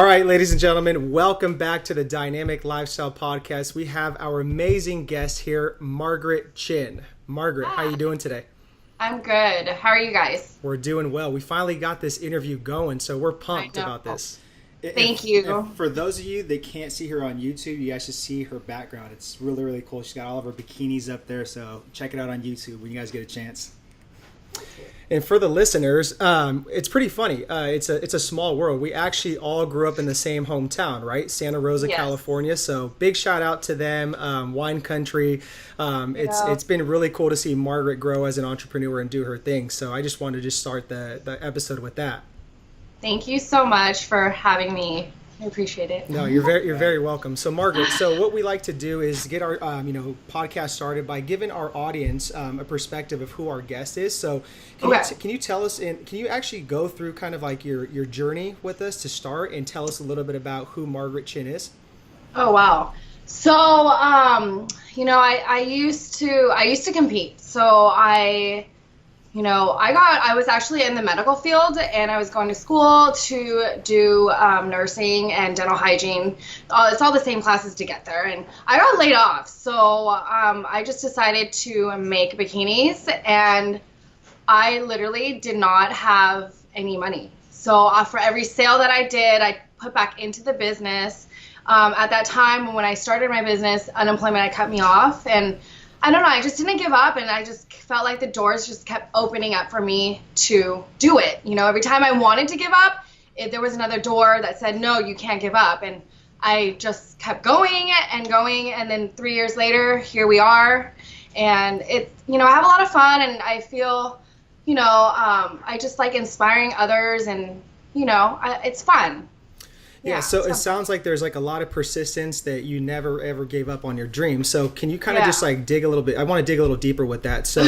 All right, ladies and gentlemen, welcome back to the Dynamic Lifestyle Podcast. We have our amazing guest here, Margaret Chin. Margaret, how are you doing today? I'm good. How are you guys? We're doing well. We finally got this interview going, so we're pumped about this. Thank you. For those of you that can't see her on YouTube, you guys should see her background. It's really, really cool. She's got all of her bikinis up there, so check it out on YouTube when you guys get a chance. And for the listeners, it's pretty funny. It's a small world. We actually all grew up in the same hometown, right? Santa Rosa, Yes. California. So big shout out to them, wine country. It's been really cool to see Margaret grow as an entrepreneur and do her thing. So I just wanted to just start the episode with that. Thank you so much for having me. I appreciate it. No, you're very welcome. So Margaret, so what we like to do is get our podcast started by giving our audience a perspective of who our guest is. So can you tell us, and can you actually go through kind of like your journey with us to start and tell us a little bit about who Margaret Chin is? Oh wow. So I used to compete. So I was actually in the medical field, and I was going to school to do nursing and dental hygiene. It's all the same classes to get there, and I got laid off. So I just decided to make bikinis, and I literally did not have any money. So for every sale that I did, I put back into the business. At that time, when I started my business, unemployment had cut me off, and I don't know, I just didn't give up, and I just felt like the doors just kept opening up for me to do it. Every time I wanted to give up, there was another door that said, no, you can't give up. And I just kept going, and then 3 years later, here we are. And it's, I have a lot of fun, and I feel, I just like inspiring others, and, it's fun. Yeah, so it sounds like there's like a lot of persistence that you never ever gave up on your dream. So can you kind of just like dig a little bit? I want to dig a little deeper with that. So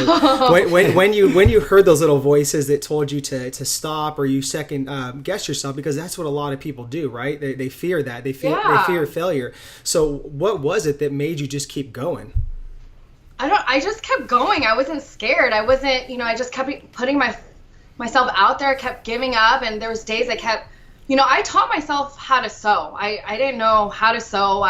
when you heard those little voices that told you to stop, or you second guess yourself, because that's what a lot of people do, right? They fear that. They fear failure. So what was it that made you just keep going? I just kept going. I wasn't scared. I wasn't, I just kept putting myself out there, kept giving up, and there was days I kept, I taught myself how to sew. I didn't know how to sew.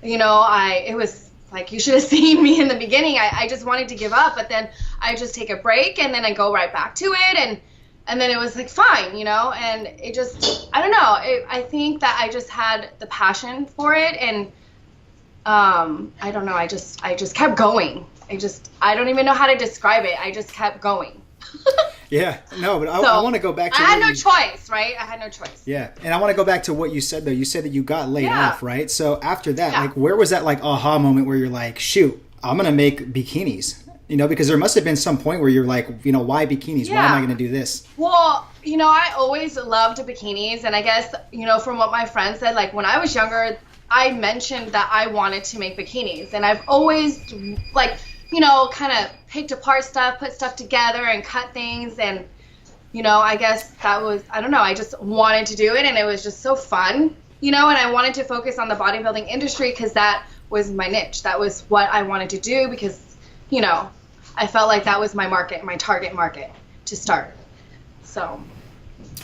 It was like, you should have seen me in the beginning. I just wanted to give up, but then I just take a break, and then I go right back to it. And then it was like, fine, and it just, I don't know. I think that I just had the passion for it. And I don't know. I just kept going. I don't even know how to describe it. I just kept going. Yeah, no, but I want to go back to... I had no choice, right? I had no choice. Yeah, and I want to go back to what you said, though. You said that you got laid off, right? So after that, like, where was that, like, aha moment where you're like, shoot, I'm going to make bikinis? Because there must have been some point where you're like, why bikinis? Why am I going to do this? Well, I always loved bikinis, and I guess, from what my friends said, like, when I was younger, I mentioned that I wanted to make bikinis, and I've always, like, kind of picked apart stuff, put stuff together, and cut things. And, I guess that was, I don't know, I just wanted to do it, and it was just so fun, and I wanted to focus on the bodybuilding industry because that was my niche. That was what I wanted to do because, I felt like that was my market, my target market to start. So.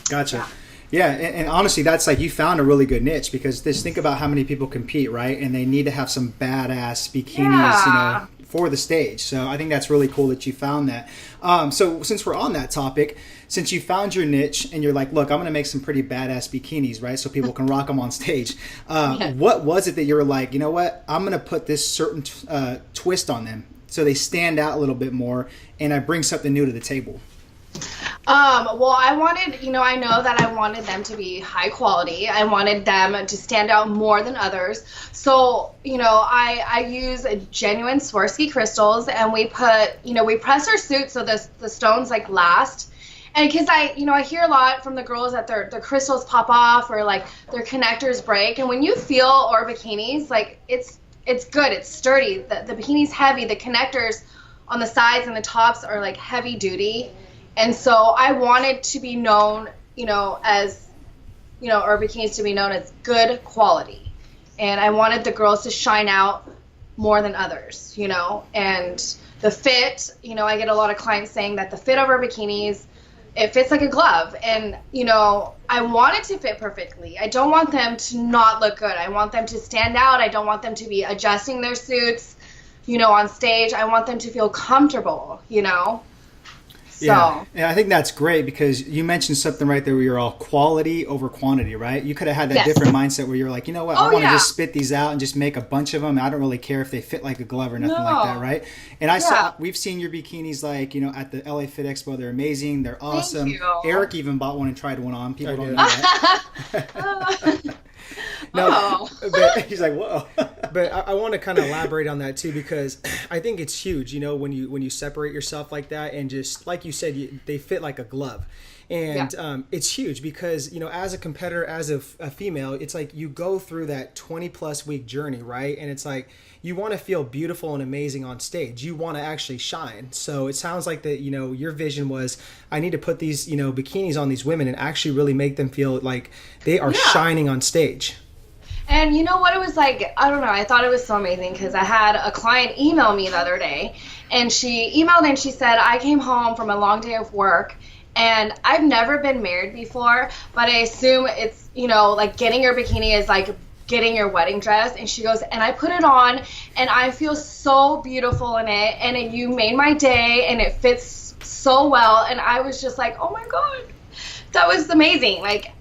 Gotcha. Yeah, and honestly, that's like, you found a really good niche, because just think about how many people compete, right? And they need to have some badass bikinis, for the stage. So I think that's really cool that you found that. So since we're on that topic, since you found your niche and you're like, look, I'm going to make some pretty badass bikinis, right? So people can rock them on stage. What was it that you were like, you know what? I'm going to put this certain twist on them so they stand out a little bit more, and I bring something new to the table. Well, I wanted, I know that I wanted them to be high quality. I wanted them to stand out more than others. So, I use genuine Swarovski crystals, and we put, we press our suit so the stones like last. And because I hear a lot from the girls that their crystals pop off, or like their connectors break. And when you feel our bikinis, like it's good, it's sturdy. The bikini's heavy. The connectors on the sides and the tops are like heavy duty. And so I wanted to be known, as, our bikinis to be known as good quality. And I wanted the girls to shine out more than others, and the fit, I get a lot of clients saying that the fit of our bikinis, it fits like a glove. And, you know, I want it to fit perfectly. I don't want them to not look good. I want them to stand out. I don't want them to be adjusting their suits, you know, on stage. I want them to feel comfortable, you know. So. Yeah, and I think that's great because you mentioned something right there where you're all quality over quantity, right? You could have had that different mindset where you're like, you know what, I want to just spit these out and just make a bunch of them. I don't really care if they fit like a glove or nothing like that, right? And we've seen your bikinis like, you know, at the LA Fit Expo. They're amazing. They're awesome. Thank you. Eric even bought one and tried one on. People don't know that. No, but he's like, whoa. But I want to kind of elaborate on that too, because I think it's huge, you know, when you separate yourself like that, and just like you said, they fit like a glove. And it's huge because, you know, as a competitor, as a female, it's like you go through that 20+ week journey, right? And it's like you want to feel beautiful and amazing on stage. You want to actually shine. So it sounds like that, you know, your vision was, I need to put these, you know, bikinis on these women and actually really make them feel like they are shining on stage. And you know what it was like? I don't know. I thought it was so amazing because I had a client email me the other day, and she emailed and she said, I came home from a long day of work, and I've never been married before, but I assume it's, you know, like getting your bikini is like getting your wedding dress. And she goes, and I put it on and I feel so beautiful in it, and you made my day and it fits so well. And I was just like, oh my God, that was amazing. Like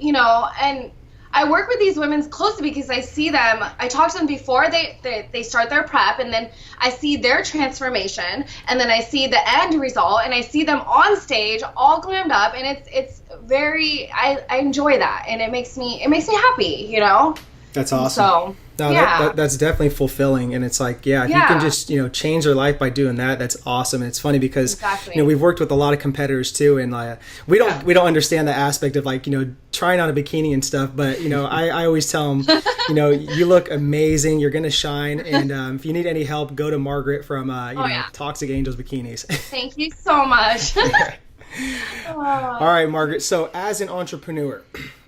you know, and I work with these women closely because I see them, I talk to them before they start their prep, and then I see their transformation, and then I see the end result, and I see them on stage all glammed up, and it's very, I enjoy that, and it makes me happy, you know? That's awesome. So, no, that's definitely fulfilling, and it's like, if you can just, you know, change their life by doing that, that's awesome. And it's funny because you know, we've worked with a lot of competitors too, and we don't understand the aspect of like, you know, trying on a bikini and stuff, but you know, I always tell them, you know, you look amazing, you're gonna shine, and if you need any help, go to Margaret from Toxic Angels Bikinis. Thank you so much. All right, Margaret, so as an entrepreneur,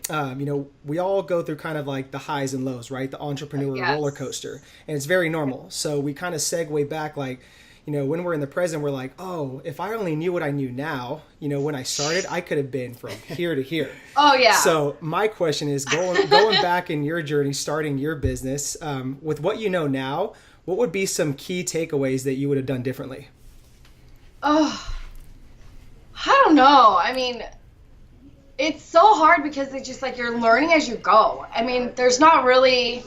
you know, we all go through kind of like the highs and lows, right? The entrepreneur roller coaster, and it's very normal. So we kind of segue back, like, you know, when we're in the present, we're like, oh, if I only knew what I knew now, you know, when I started, I could have been from here to here. Oh yeah. So my question is, going back in your journey, starting your business, with what you know now, what would be some key takeaways that you would have done differently? Oh, I don't know. I mean, it's so hard because it's just like you're learning as you go. I mean, there's not really,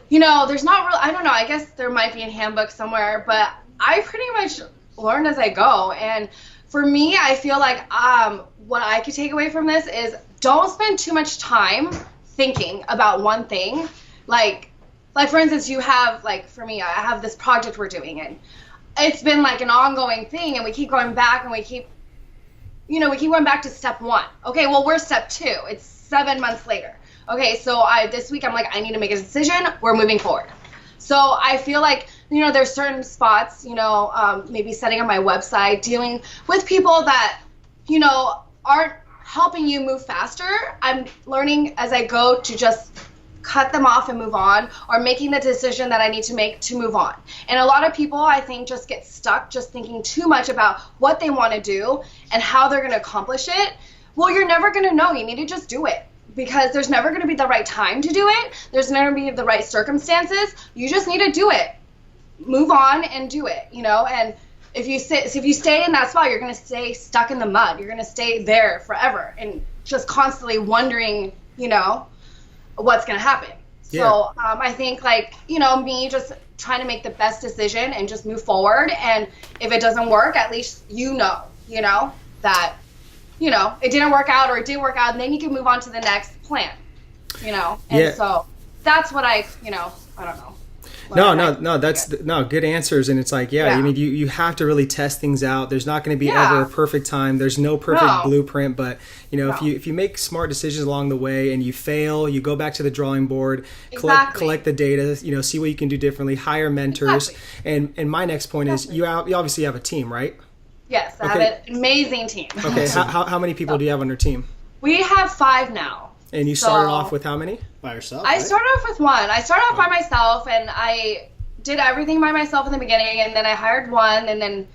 you know, I don't know, I guess there might be a handbook somewhere, but I pretty much learn as I go. And for me, I feel like what I could take away from this is don't spend too much time thinking about one thing. Like for instance, you have, like for me, I have this project we're doing, and it's been like an ongoing thing, and we keep going back, and we keep going back to step 1. Okay, well, we're step 2. It's 7 months later. Okay, so this week I'm like, I need to make a decision. We're moving forward. So I feel like, you know, there's certain spots, you know, maybe setting up my website, dealing with people that, you know, aren't helping you move faster. I'm learning as I go to just cut them off and move on, or making the decision that I need to make to move on. And a lot of people, I think, just get stuck just thinking too much about what they want to do and how they're going to accomplish it. Well, you're never going to know. You need to just do it, because there's never going to be the right time to do it. There's never going to be the right circumstances. You just need to do it. Move on and do it, you know? And if you stay in that spot, you're going to stay stuck in the mud. You're going to stay there forever and just constantly wondering, you know, what's going to happen. Yeah. So I think, like, you know, me just trying to make the best decision and just move forward. And if it doesn't work, at least you know that, you know, it didn't work out or it did work out, and then you can move on to the next plan, you know. And so that's what I don't know. No, that's good answers. And it's like, I mean, you have to really test things out. There's not going to be ever a perfect time. There's no perfect blueprint, but you know, if you make smart decisions along the way and you fail, you go back to the drawing board, collect the data, you know, see what you can do differently, hire mentors. And my next point is you obviously have a team, right? Yes, I have an amazing team. Okay, how many people do you have on your team? We have 5 now. And you started off with how many? By yourself? I started off with 1. I started off by myself, and I did everything by myself in the beginning, and then I hired 1, and then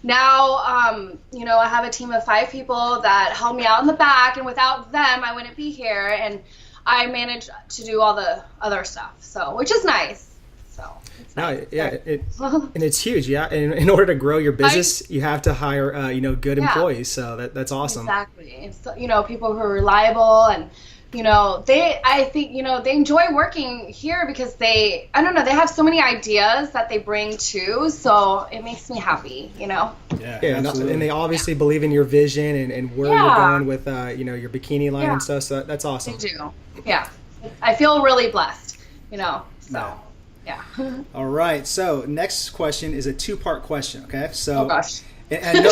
now, you know, I have a team of 5 people that help me out in the back, and without them, I wouldn't be here. And I manage to do all the other stuff, so which is nice. So it's nice. And it's huge. Yeah, and in order to grow your business, you have to hire, you know, good employees. So that's awesome. Exactly. So, you know, people who are reliable, and you know, I think, you know, they enjoy working here because I don't know, they have so many ideas that they bring too. So it makes me happy, you know? Yeah, and they obviously believe in your vision and where you're going with, you know, your bikini line and stuff. So that's awesome. They do. Yeah. I feel really blessed, you know, so yeah. All right. So next question is a 2-part question. Okay. So, oh gosh. And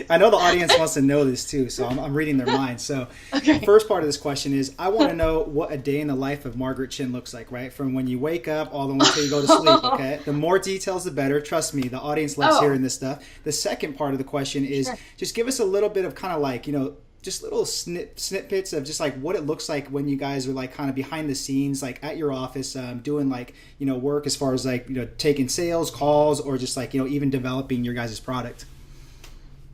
I know the audience wants to know this too, so I'm reading their minds. So the first part of this question is, I want to know what a day in the life of Margaret Chin looks like, right? From when you wake up all the way until you go to sleep, okay? The more details, the better. Trust me, the audience loves hearing this stuff. The second part of the question is, just give us a little bit of kind of like, you know, just little snippets of just like what it looks like when you guys are like kind of behind the scenes, like at your office, doing like, you know, work as far as like, you know, taking sales calls or just like, you know, even developing your guys' product.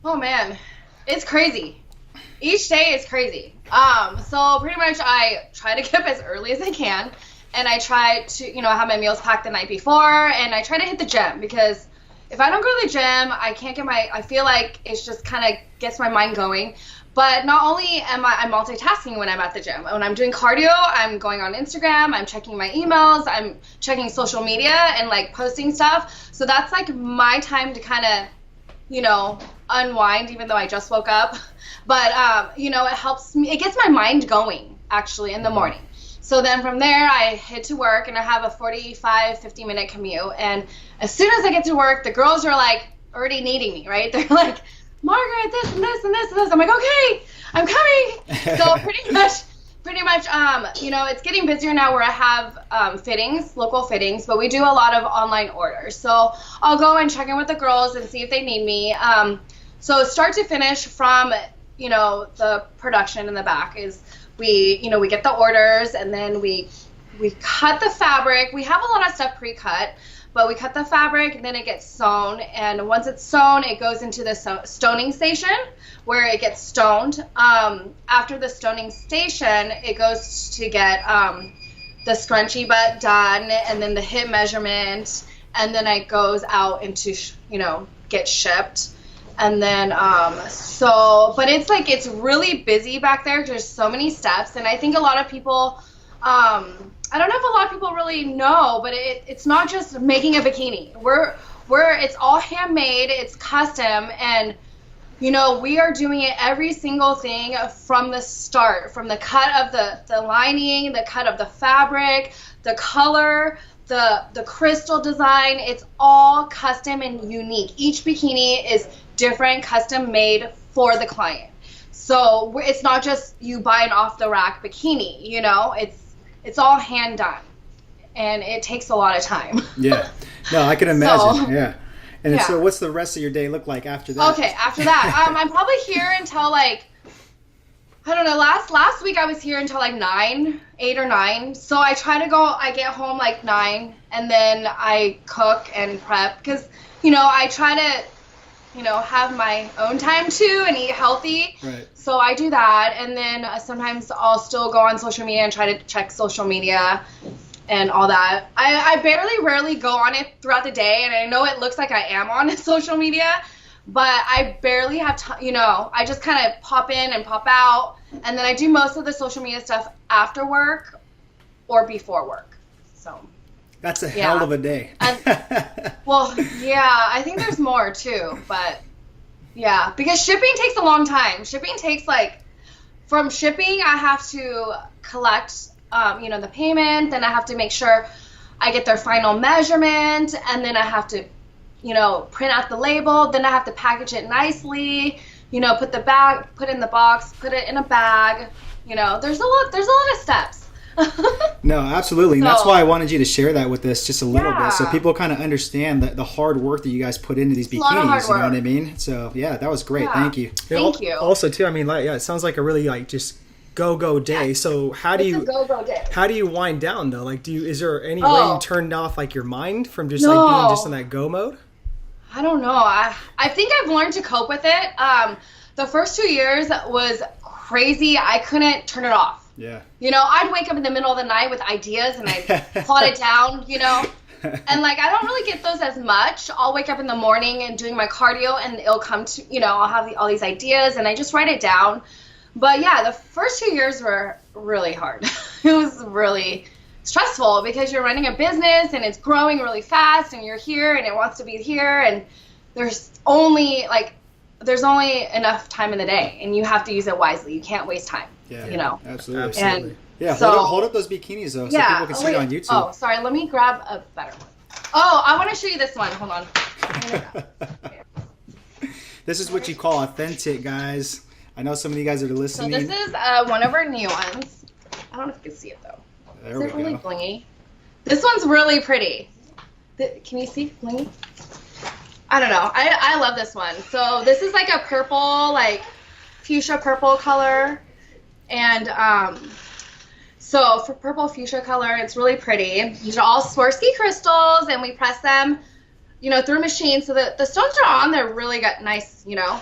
Oh man, it's crazy. Each day is crazy. So pretty much I try to get up as early as I can, and I try to, you know, have my meals packed the night before, and I try to hit the gym because if I don't go to the gym, I feel like it's just kind of gets my mind going. But not only am I'm multitasking when I'm at the gym. When I'm doing cardio, I'm going on Instagram, I'm checking my emails, I'm checking social media and like posting stuff. So that's like my time to kind of, you know, unwind, even though I just woke up. But, you know, it helps me, it gets my mind going actually in the morning. So then from there, I head to work, and I have a 50-minute commute. And as soon as I get to work, the girls are like already needing me, right? They're like, Margaret, this and this and this and this. I'm like, okay, I'm coming. So pretty much, you know, it's getting busier now where I have fittings, local fittings, but we do a lot of online orders. So I'll go and check in with the girls and see if they need me. So start to finish from, you know, the production in the back is we get the orders, and then we cut the fabric. We have a lot of stuff pre-cut. But we cut the fabric, and then it gets sewn. And once it's sewn, it goes into the stoning station where it gets stoned. After the stoning station, it goes to get the scrunchy butt done, and then the hip measurement, and then it goes out into, you know, get shipped. And then, but it's like, it's really busy back there. There's so many steps. And I think a lot of people, I don't know if a lot of people really know, but it's not just making a bikini. It's all handmade, it's custom, and you know, we are doing it every single thing from the start, from the cut of the lining, the cut of the fabric, the color, the crystal design. It's all custom and unique. Each bikini is different, custom made for the client. So it's not just you buy an off the rack bikini, you know, it's all hand done, and it takes a lot of time. Yeah. No, I can imagine. So, And so what's the rest of your day look like after that? Okay, after that, I'm probably here until like, I don't know, last week I was here until like 8 or 9. So I get home like 9, and then I cook and prep because, you know, I try to, you know, have my own time too and eat healthy. Right. So I do that, and then sometimes I'll still go on social media and try to check social media and all that. I rarely go on it throughout the day, and I know it looks like I am on social media, but I barely have time. You know, I just kind of pop in and pop out, and then I do most of the social media stuff after work or before work. So that's a hell of a day. Well, yeah, I think there's more too, but yeah, because shipping takes a long time. Shipping takes from shipping, I have to collect, you know, the payment, then I have to make sure I get their final measurement, and then I have to, you know, print out the label, then I have to package it nicely, you know, put in the box, put it in a bag, you know, there's a lot of steps. No, absolutely. And that's why I wanted you to share that with us just a little bit, so people kind of understand the hard work that you guys put into these bikinis. You know what I mean? So yeah, that was great. Thank you. Thank you. Also too, I mean, it sounds like a really just go day. So how do you wind down though? Is there any way you turned off your mind from just being just in that go mode? I don't know. I think I've learned to cope with it. The first 2 years was crazy. I couldn't turn it off. Yeah. You know, I'd wake up in the middle of the night with ideas and I'd plot it down, you know. And like, I don't really get those as much. I'll wake up in the morning and doing my cardio and it'll come to, you know, I'll have all these ideas and I just write it down. But yeah, the first 2 years were really hard. It was really stressful because you're running a business and it's growing really fast and you're here and it wants to be here and there's only enough time in the day and you have to use it wisely. You can't waste time. Yeah, you know. Absolutely. And yeah, so, hold up those bikinis though, so people can see it on YouTube. Oh, sorry. Let me grab a better one. Oh, I want to show you this one. Hold on. This is what you call authentic, guys. I know some of you guys are listening. So this is one of our new ones. I don't know if you can see it though. There is it really blingy? This one's really pretty. Can you see blingy? I don't know. I love this one. So this is like a purple, like fuchsia purple color. And so for purple fuchsia color, it's really pretty. These are all Swarovski crystals, and we press them, you know, through a machine. So the stones are on there really got nice, you know.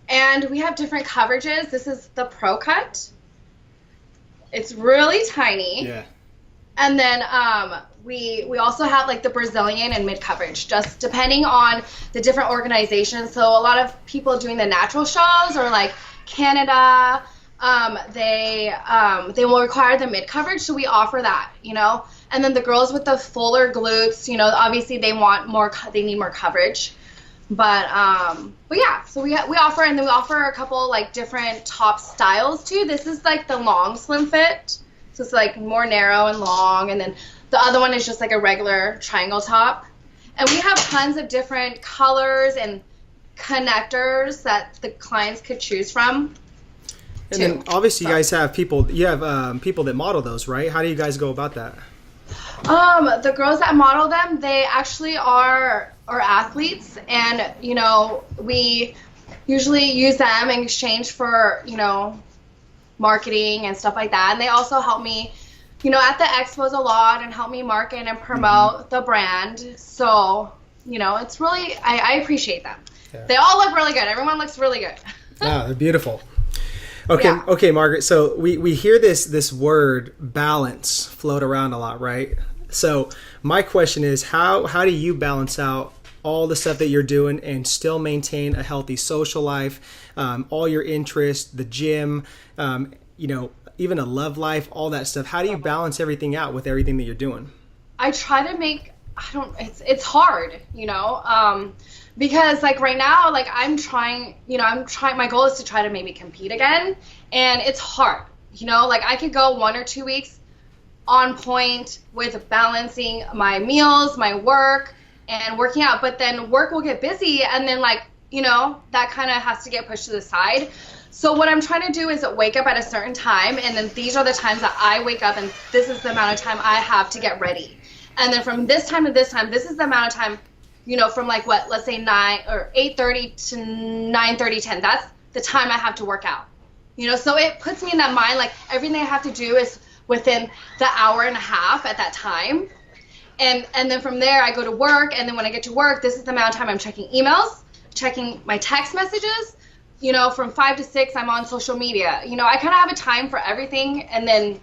And we have different coverages. This is the Pro Cut. It's really tiny. Yeah. And then we also have like the Brazilian and mid coverage, just depending on the different organizations. So a lot of people doing the natural shows or like Canada, they will require the mid coverage, so we offer that, you know. And then the girls with the fuller glutes, you know, obviously they want more, they need more coverage. But yeah, so we offer, and then we offer a couple like different top styles too. This is like the long slim fit. So it's like more narrow and long, and then the other one is just like a regular triangle top. And we have tons of different colors and connectors that the clients could choose from. And then obviously you guys have people that model those, right? How do you guys go about that? The girls that model them, they actually are athletes, and you know, we usually use them in exchange for, you know, marketing and stuff like that. And they also help me, you know, at the expos a lot and help me market and promote the brand. So, you know, it's really, I appreciate them. Yeah. They all look really good. Everyone looks really good. Yeah, they're beautiful. Okay, yeah. Okay, Margaret. So we hear this word balance float around a lot, right? So my question is, how do you balance out all the stuff that you're doing and still maintain a healthy social life, all your interests, the gym, you know, even a love life, all that stuff? How do you balance everything out with everything that you're doing? I try to make, it's hard, you know, because like right now, like I'm trying, my goal is to try to maybe compete again, and it's hard, you know, like I could go 1 or 2 weeks on point with balancing my meals, my work, and working out, but then work will get busy, and then like, you know, that kind of has to get pushed to the side. So what I'm trying to do is wake up at a certain time, and then these are the times that I wake up, and this is the amount of time I have to get ready. And then from this time to this time, this is the amount of time, you know, from like what, let's say 9 or 8:30 to 9:30, 10. That's the time I have to work out. You know, so it puts me in that mind, like everything I have to do is within the hour and a half at that time. And then from there I go to work, and then when I get to work, this is the amount of time I'm checking emails, checking my text messages. You know, from 5 to 6 I'm on social media. You know, I kind of have a time for everything, and then,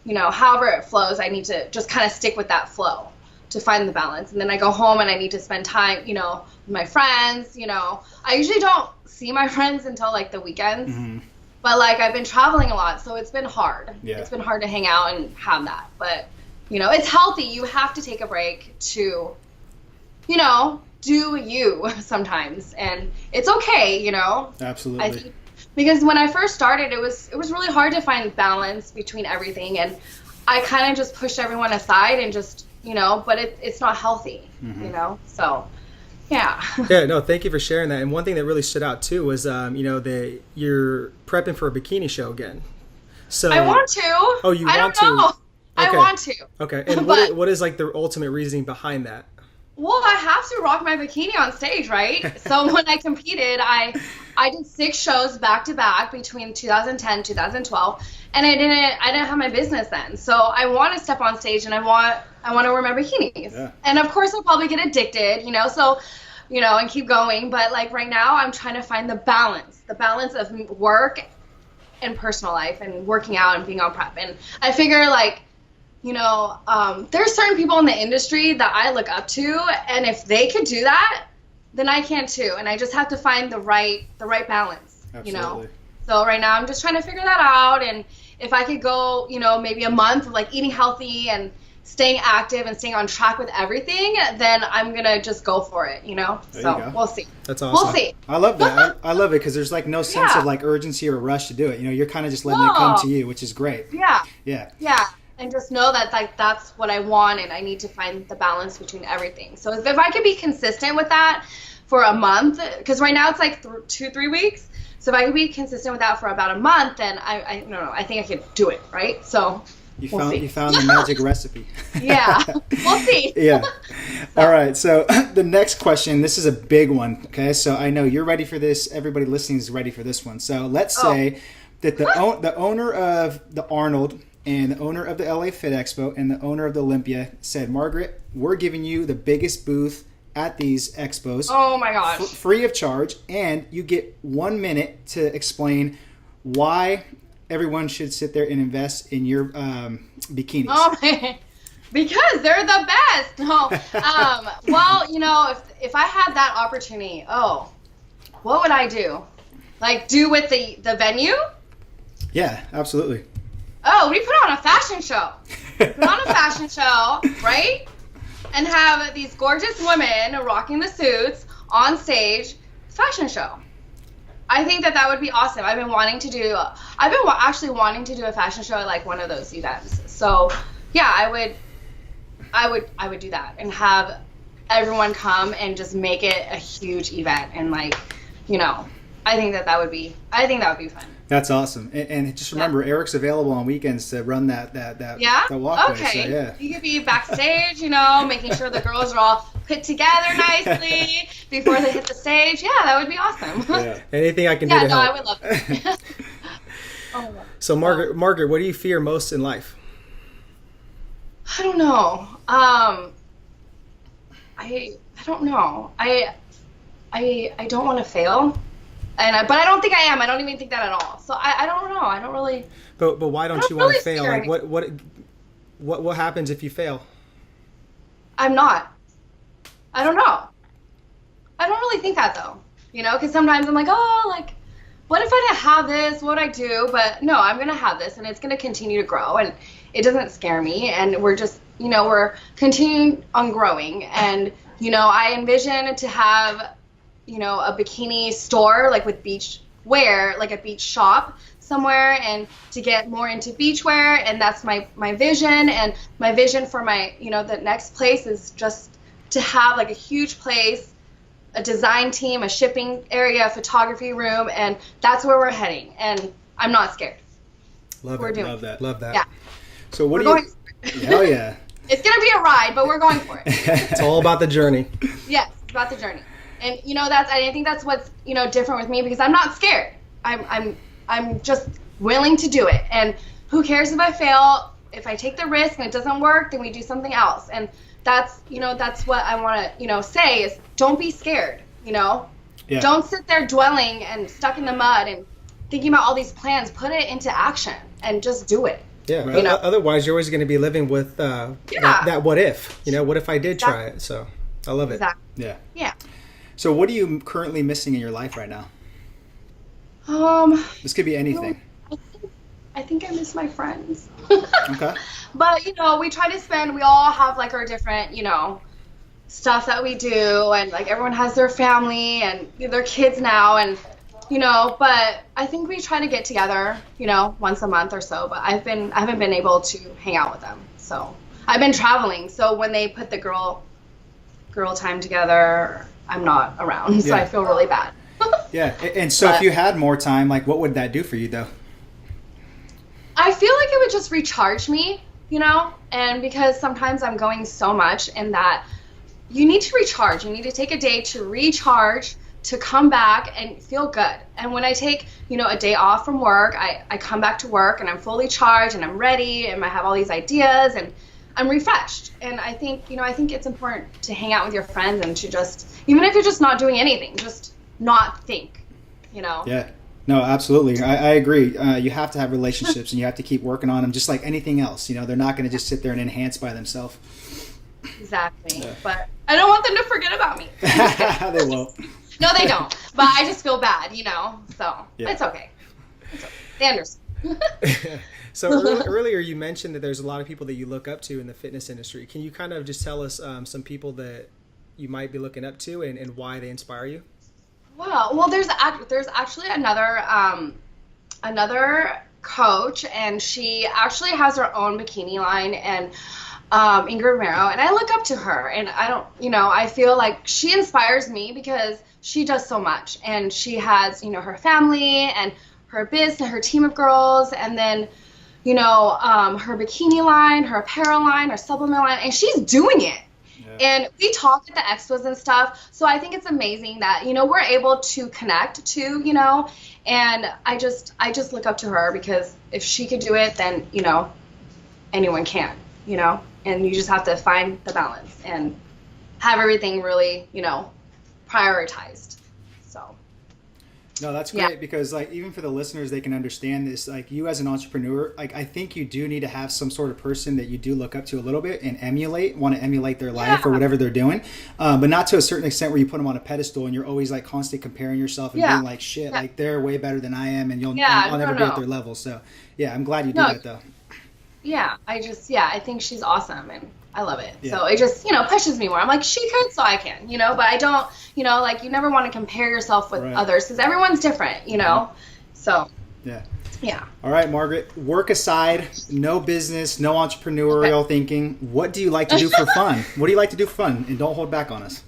you know, however it flows, I need to just kind of stick with that flow to find the balance. And then I go home and I need to spend time, you know, with my friends. You know, I usually don't see my friends until like the weekends. Mm-hmm. But like I've been traveling a lot, so it's been hard. Yeah. It's been hard to hang out and have that. But, you know, it's healthy. You have to take a break to, you know, do you sometimes. And it's okay, you know. Absolutely. Because when I first started, it was really hard to find balance between everything. And I kind of just pushed everyone aside and just, you know, but it's not healthy, mm-hmm. you know. So, yeah. Yeah, no, thank you for sharing that. And one thing that really stood out too was, you know, you're prepping for a bikini show again. So I want to. Oh, you I want don't know. to? I want to. Okay. And what is like the ultimate reasoning behind that? Well, I have to rock my bikini on stage, right? So when I competed, I did 6 shows back to back between 2010 and 2012, and I didn't have my business then. So I want to step on stage, and I want to wear my bikinis. Yeah. And of course I'll probably get addicted, you know. So and keep going. But like right now, I'm trying to find the balance of work and personal life and working out and being on prep. And I figure like, there's certain people in the industry that I look up to, and if they could do that, then I can too. And I just have to find the right balance, Absolutely. So right now I'm just trying to figure that out. And if I could go, maybe a month of like eating healthy and staying active and staying on track with everything, then I'm going to just go for it, So we'll see. That's awesome. We'll see. I love that. I love it because there's like no sense of like urgency or rush to do it. You're kind of just letting it come to you, which is great. Yeah. Yeah. Yeah. And just know that like that's what I want, and I need to find the balance between everything. So if I could be consistent with that for a month, because right now it's like 2-3 weeks. So if I could be consistent with that for about a month, then I don't know, I think I could do it, right? So you found the magic recipe. Yeah, we'll see. Yeah. All right. So the next question, this is a big one. Okay. So I know you're ready for this. Everybody listening is ready for this one. So let's say that the owner of the Arnold and the owner of the LA Fit Expo and the owner of the Olympia said, Margaret, we're giving you the biggest booth at these expos. Oh my gosh. Free of charge. And you get 1 minute to explain why everyone should sit there and invest in your bikinis. Oh man. Because they're the best. No. Well, if I had that opportunity, what would I do? Like do with the venue? Yeah, absolutely. Oh, we put on a fashion show. Put on a fashion show, right? And have these gorgeous women rocking the suits on stage, fashion show. I think that would be awesome. I've been actually wanting to do a fashion show at like one of those events. So yeah, I would do that and have everyone come and just make it a huge event. And like, I think that would be fun. That's awesome. And just remember, Eric's available on weekends to run that walkway. Okay. So, yeah. You could be backstage, making sure the girls are all put together nicely before they hit the stage. Yeah, that would be awesome. Yeah. Anything I can do to help. I would love it. So Margaret, what do you fear most in life? I don't know. I don't know. I don't want to fail. But I don't think I am. I don't even think that at all. So I don't know. I don't really. But why don't you want to fail? Like what happens if you fail? I'm not. I don't know. I don't really think that though. Because sometimes I'm like, what if I didn't have this? What would I do? But no, I'm gonna have this, and it's gonna continue to grow, and it doesn't scare me. And we're just, we're continuing on growing, and I envision to have a bikini store, like with beach wear, like a beach shop somewhere, and to get more into beach wear. And that's my vision. And my vision for my, the next place is just to have like a huge place, a design team, a shipping area, a photography room. And that's where we're heading. And I'm not scared. Love that. Yeah. So what Hell yeah. It's going to be a ride, but we're going for it. It's all about the journey. Yes, it's about the journey. And I think that's what's different with me, because I'm not scared. I'm just willing to do it. And who cares if I fail? If I take the risk and it doesn't work, then we do something else. And that's what I want to say is don't be scared. Yeah. Don't sit there dwelling and stuck in the mud and thinking about all these plans. Put it into action and just do it. Yeah. Right. Otherwise, you're always going to be living with that what if. What if I did try it? So I love it. Exactly. Yeah. Yeah. So what are you currently missing in your life right now? This could be anything. I think I miss my friends. Okay. But, we try to we all have like our different, stuff that we do, and like everyone has their family and their kids now, and, but I think we try to get together, once a month or so, but I haven't been able to hang out with them. So I've been traveling. So when they put the girl time together, I'm not around, so I feel really bad. Yeah, and so if you had more time, like what would that do for you though? I feel like it would just recharge me, and because sometimes I'm going so much, and that you need to recharge. You need to take a day to recharge, to come back and feel good. And when I take, a day off from work, I come back to work and I'm fully charged and I'm ready and I have all these ideas, and I'm refreshed. And I think it's important to hang out with your friends and to just, even if you're just not doing anything, just not think, Yeah. No, absolutely. I agree. You have to have relationships and you have to keep working on them just like anything else. They're not going to just sit there and enhance by themselves. Exactly. Yeah. But I don't want them to forget about me. They won't. No, they don't. But I just feel bad, so it's okay. It's okay. They understand. So earlier you mentioned that there's a lot of people that you look up to in the fitness industry. Can you kind of just tell us some people that you might be looking up to and why they inspire you? Wow. Well, there's actually another coach, and she actually has her own bikini line, and Ingrid Romero, and I look up to her, and I feel like she inspires me because she does so much, and she has, her family and her business, her team of girls, and then, her bikini line, her apparel line, her supplement line, and she's doing it. And we talk at the expos and stuff, so I think it's amazing that, we're able to connect too, and I just look up to her because if she could do it, then, anyone can, and you just have to find the balance and have everything really, prioritized. So. No, that's great because even for the listeners, they can understand this. Like you as an entrepreneur, I think you do need to have some sort of person that you do look up to a little bit and want to emulate their life or whatever they're doing, but not to a certain extent where you put them on a pedestal and you're always constantly comparing yourself and being like, shit, like they're way better than I am, and I'll never be at their level. So yeah, I'm glad you do that though. Yeah, I think she's awesome and I love it. Yeah. So it just, pushes me more. I'm like, she could, so I can, but I don't, you never want to compare yourself with others because everyone's different, So, yeah. All right, Margaret, work aside, no business, no entrepreneurial thinking. What do you like to do for fun? What do you like to do for fun? And don't hold back on us.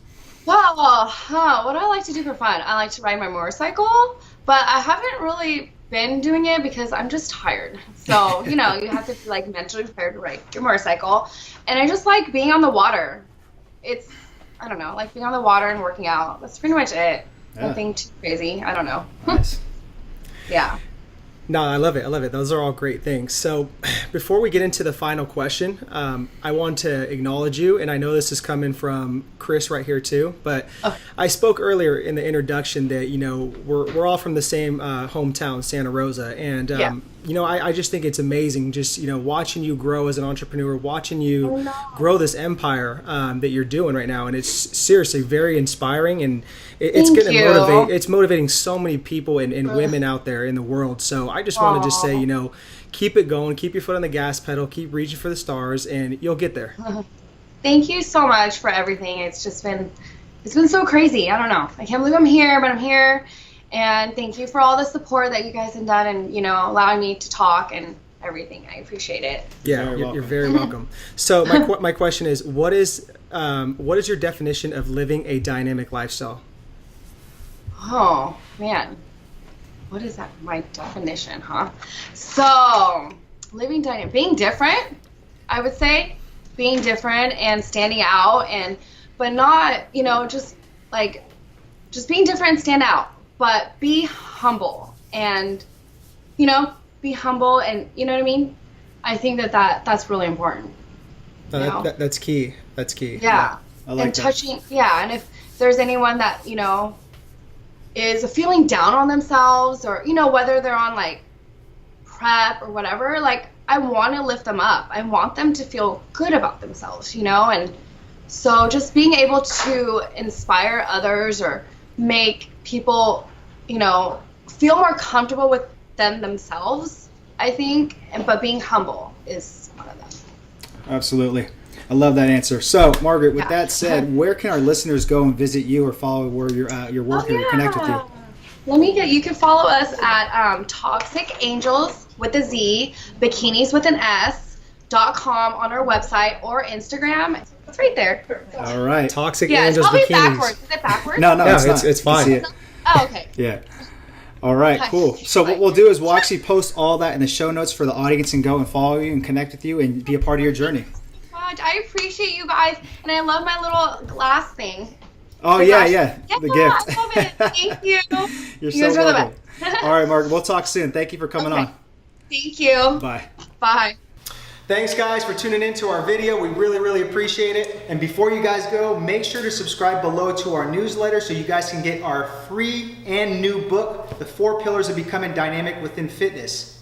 Well, what do I like to do for fun? I like to ride my motorcycle, but I haven't really been doing it because I'm just tired. So, you have to be mentally prepared to ride your motorcycle. And I just like being on the water. I don't know, being on the water and working out. That's pretty much it. Yeah. Nothing too crazy. I don't know. Nice. Yeah. No, I love it. Those are all great things. So before we get into the final question, I want to acknowledge you. And I know this is coming from Chris right here too. But I spoke earlier in the introduction that, we're all from the same hometown, Santa Rosa. And, I just think it's amazing just, watching you grow as an entrepreneur, watching you grow this empire that you're doing right now. And it's seriously very inspiring. And it's motivating so many people and women out there in the world. So I just want to just say, keep it going, keep your foot on the gas pedal, keep reaching for the stars, and you'll get there. Thank you so much for everything. It's been so crazy. I don't know. I can't believe I'm here, but I'm here. And thank you for all the support that you guys have done and, allowing me to talk and everything. I appreciate it. Yeah, you're very welcome. So my question is, what is your definition of living a dynamic lifestyle? Oh, man. What is that? My definition, huh? So, being different, I would say. Being different and standing out, but not, just being different and stand out. But be humble and, be humble and, you know what I mean? I think that's really important. That's key. That's key. Yeah. I like that. And if there's anyone that, is feeling down on themselves or, whether they're on prep or whatever, I want to lift them up. I want them to feel good about themselves, and so just being able to inspire others or make people, feel more comfortable with themselves, I think, but being humble is one of them. Absolutely. I love that answer. So, Margaret, with that said, where can our listeners go and visit you or follow where you're working or connect with you? You can follow us at Toxic Angels with a Z, bikinis with an S.com on our website or Instagram. It's right there. All right. Toxic Angels Bikinis. It's probably backwards. Is it backwards? No, it's fine. Oh, okay. Yeah. All right, cool. So what we'll do is we'll actually post all that in the show notes for the audience and go and follow you and connect with you and be a part of your journey. I appreciate you guys, and I love my little glass thing. Oh, yeah, the gift. I love it. Thank you. You're so welcome. All right, Margaret, we'll talk soon. Thank you for coming on. Thank you. Bye. Bye. Thanks guys for tuning into our video. We really appreciate it. And before you guys go, make sure to subscribe below to our newsletter so you guys can get our free and new book, The 4 Pillars of Becoming Dynamic Within Fitness.